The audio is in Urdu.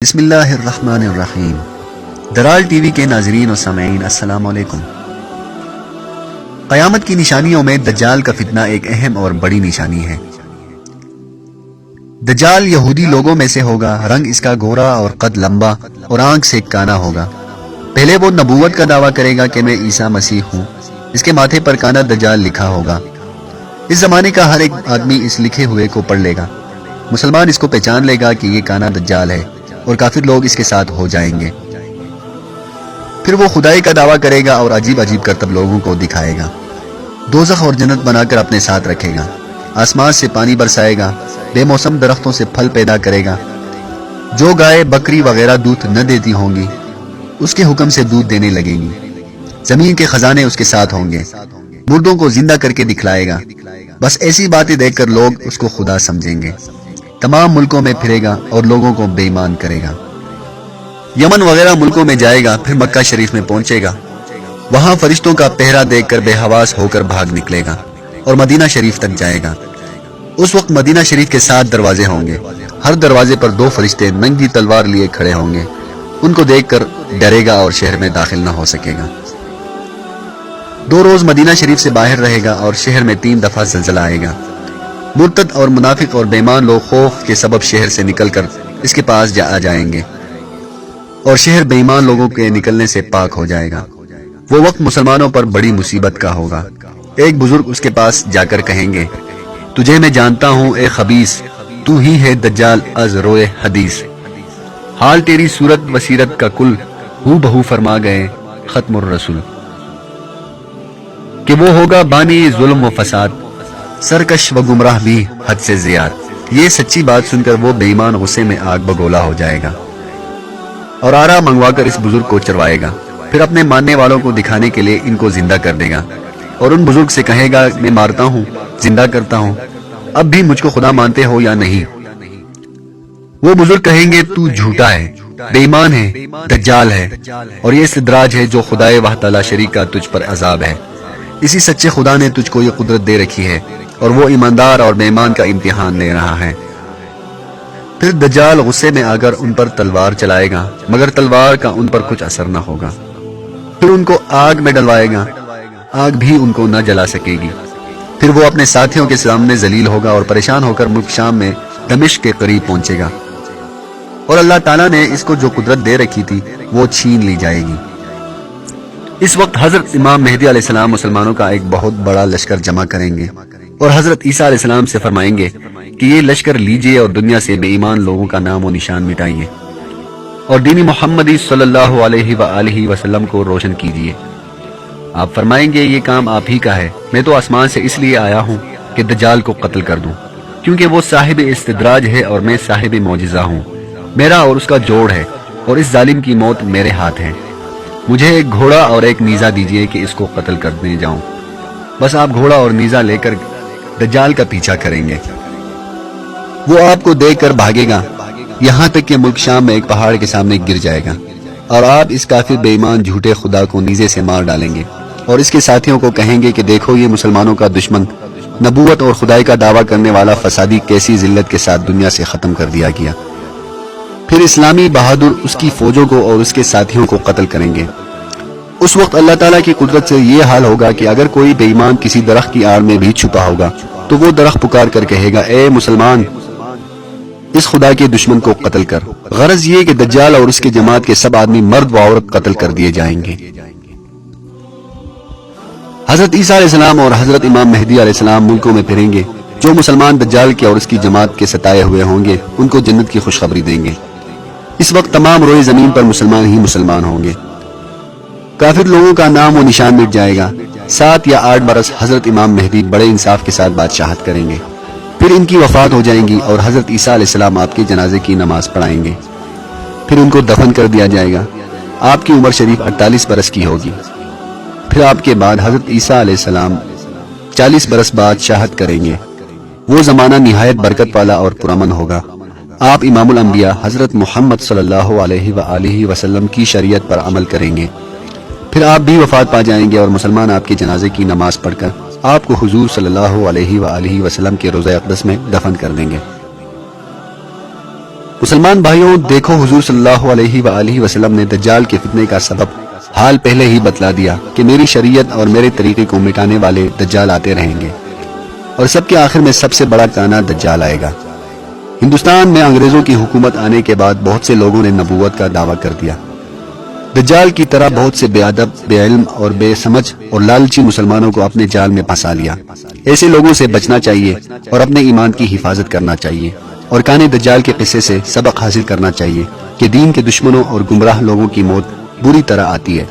بسم اللہ الرحمن الرحیم۔ درال ٹی وی کے ناظرین و سامعین السلام علیکم۔ قیامت کی نشانیوں میں دجال کا فتنہ ایک اہم اور بڑی نشانی ہے۔ دجال یہودی لوگوں میں سے ہوگا، رنگ اس کا گورا اور قد لمبا اور آنکھ سے کانا ہوگا۔ پہلے وہ نبوت کا دعویٰ کرے گا کہ میں عیسیٰ مسیح ہوں۔ اس کے ماتھے پر کانا دجال لکھا ہوگا۔ اس زمانے کا ہر ایک آدمی اس لکھے ہوئے کو پڑھ لے گا۔ مسلمان اس کو پہچان لے گا کہ یہ کانا دجال ہے، اور کافر لوگ اس کے ساتھ ہو جائیں گے۔ پھر وہ خدائی کا دعویٰ کرے گا اور عجیب عجیب کرتب لوگوں کو دکھائے گا۔ دوزخ اور جنت بنا کر اپنے ساتھ رکھے گا۔ آسمان سے پانی برسائے گا، بے موسم درختوں سے پھل پیدا کرے گا۔ جو گائے بکری وغیرہ دودھ نہ دیتی ہوں گی، اس کے حکم سے دودھ دینے لگیں گی۔ زمین کے خزانے اس کے ساتھ ہوں گے۔ مردوں کو زندہ کر کے دکھلائے گا۔ بس ایسی باتیں دیکھ کر لوگ اس کو خدا سمجھیں گے۔ تمام ملکوں میں پھرے گا اور لوگوں کو بے ایمان کرے گا۔ یمن وغیرہ ملکوں میں جائے گا، پھر مکہ شریف میں پہنچے گا۔ وہاں فرشتوں کا پہرا دیکھ کر بے حواس ہو کر بھاگ نکلے گا اور مدینہ شریف تک جائے گا۔ اس وقت مدینہ شریف کے 7 دروازے ہوں گے۔ ہر دروازے پر 2 فرشتے ننگی تلوار لیے کھڑے ہوں گے۔ ان کو دیکھ کر ڈرے گا اور شہر میں داخل نہ ہو سکے گا۔ 2 روز مدینہ شریف سے باہر رہے گا اور شہر میں 3 دفعہ زلزلہ آئے گا۔ مرتد اور منافق اور بے ایمان لوگ خوف کے سبب شہر سے نکل کر اس کے پاس آ جائیں گے، اور شہر بے ایمان لوگوں کے نکلنے سے پاک ہو جائے گا۔ وہ وقت مسلمانوں پر بڑی مصیبت کا ہوگا۔ ایک بزرگ اس کے پاس جا کر کہیں گے، تجھے میں جانتا ہوں اے خبیث، تو ہی ہے دجال از روئے حدیث۔ حال تیری صورت و سیرت کا کل ہو بہو فرما گئے ختم الرسول، کہ وہ ہوگا بانی ظلم و فساد، سرکش و گمراہ بھی حد سے زیاد۔ یہ سچی بات سن کر وہ بے ایمان غصے میں آگ بگولا ہو جائے گا اور آرا منگوا کر اس بزرگ کو چروائے گا۔ پھر اپنے ماننے والوں کو دکھانے کے لیے ان کو زندہ کر دے گا اور ان بزرگ سے کہے گا، میں مارتا ہوں، زندہ کرتا ہوں، اب بھی مجھ کو خدا مانتے ہو یا نہیں؟ وہ بزرگ کہیں گے، تو جھوٹا ہے، بے ایمان ہے، دجال ہے، اور یہ استدراج ہے جو خدائے وحدہ شریک کا تجھ پر عذاب ہے۔ اسی سچے خدا نے تجھ کو یہ قدرت دے رکھی ہے، اور وہ ایماندار اور بے ایمان کا امتحان لے رہا ہے۔ پھر دجال غصے میں آ کر ان پر تلوار چلائے گا، مگر تلوار کا ان پر کچھ اثر نہ ہوگا۔ پھر ان کو آگ میں ڈلوائے گا، آگ بھی ان کو نہ جلا سکے گی۔ پھر وہ اپنے ساتھیوں کے سامنے ذلیل ہوگا اور پریشان ہو کر ملک شام میں دمشق کے قریب پہنچے گا، اور اللہ تعالیٰ نے اس کو جو قدرت دے رکھی تھی وہ چھین لی جائے گی۔ اس وقت حضرت امام مہدی علیہ السلام مسلمانوں کا ایک بہت بڑا لشکر جمع کریں گے اور حضرت عیسیٰ علیہ السلام سے فرمائیں گے کہ یہ لشکر لیجئے اور دنیا سے بے ایمان لوگوں کا نام و نشان مٹائیے اور دین محمدی صلی اللہ علیہ وآلہ وسلم کو روشن کیجیے۔ آپ فرمائیں گے، یہ کام آپ ہی کا ہے، میں تو آسمان سے اس لیے آیا ہوں کہ دجال کو قتل کر دوں، کیونکہ وہ صاحب استدراج ہے اور میں صاحب معجزہ ہوں۔ میرا اور اس کا جوڑ ہے، اور اس ظالم کی موت میرے ہاتھ ہے۔ مجھے ایک گھوڑا اور ایک نیزہ دیجیے کہ اس کو قتل کرنے جاؤں۔ بس آپ گھوڑا اور نیزہ لے کر دجال کا پیچھا کریں گے۔ وہ آپ کو دیکھ کر بھاگے گا، یہاں تک کہ ملک شام میں ایک پہاڑ کے سامنے گر جائے گا، اور آپ اس کافر بے ایمان جھوٹے خدا کو نیزے سے مار ڈالیں گے اور اس کے ساتھیوں کو کہیں گے کہ دیکھو یہ مسلمانوں کا دشمن، نبوت اور خدائی کا دعویٰ کرنے والا فسادی کیسی ذلت کے ساتھ دنیا سے ختم کر دیا گیا۔ پھر اسلامی بہادر اس کی فوجوں کو اور اس کے ساتھیوں کو قتل کریں گے۔ اس وقت اللہ تعالیٰ کی قدرت سے یہ حال ہوگا کہ اگر کوئی بے ایمان کسی درخت کی آڑ میں بھی چھپا ہوگا تو وہ درخت پکار کر کہے گا، اے مسلمان، اس خدا کے دشمن کو قتل کر۔ غرض یہ کہ دجال اور اس کے جماعت کے سب آدمی مرد و عورت قتل کر دیے جائیں گے۔ حضرت عیسیٰ علیہ السلام اور حضرت امام مہدی علیہ السلام ملکوں میں پھریں گے۔ جو مسلمان دجال کے اور اس کی جماعت کے ستائے ہوئے ہوں گے ان کو جنت کی خوشخبری دیں گے۔ اس وقت تمام روئے زمین پر مسلمان ہی مسلمان ہوں گے۔ کافر لوگوں کا نام و نشان مٹ جائے گا۔ 7 یا 8 برس حضرت امام مہدی بڑے انصاف کے ساتھ بادشاہت کریں گے۔ پھر ان کی وفات ہو جائیں گی اور حضرت عیسیٰ علیہ السلام آپ کے جنازے کی نماز پڑھائیں گے۔ پھر ان کو دفن کر دیا جائے گا۔ آپ کی عمر شریف 48 برس کی ہوگی۔ پھر آپ کے بعد حضرت عیسیٰ علیہ السلام 40 برس بادشاہت کریں گے۔ وہ زمانہ نہایت برکت والا اور پرامن ہوگا۔ آپ امام الانبیاء حضرت محمد صلی اللہ علیہ وآلہ وسلم کی شریعت پر عمل کریں گے۔ پھر آپ بھی وفات پا جائیں گے اور مسلمان آپ کے جنازے کی نماز پڑھ کر آپ کو حضور صلی اللہ علیہ وآلہ وسلم کے روضہ اقدس میں دفن کر دیں گے۔ مسلمان بھائیوں، دیکھو حضور صلی اللہ علیہ وآلہ وسلم نے دجال کے فتنے کا سبب حال پہلے ہی بتلا دیا کہ میری شریعت اور میرے طریقے کو مٹانے والے دجال آتے رہیں گے، اور سب کے آخر میں سب سے بڑا کانا دجال آئے گا۔ ہندوستان میں انگریزوں کی حکومت آنے کے بعد بہت سے لوگوں نے نبوت کا دعویٰ کر دیا۔ دجال کی طرح بہت سے بے ادب، بے علم اور بے سمجھ اور لالچی مسلمانوں کو اپنے جال میں پھنسا لیا۔ ایسے لوگوں سے بچنا چاہیے اور اپنے ایمان کی حفاظت کرنا چاہیے، اور کانے دجال کے قصے سے سبق حاصل کرنا چاہیے کہ دین کے دشمنوں اور گمراہ لوگوں کی موت بری طرح آتی ہے۔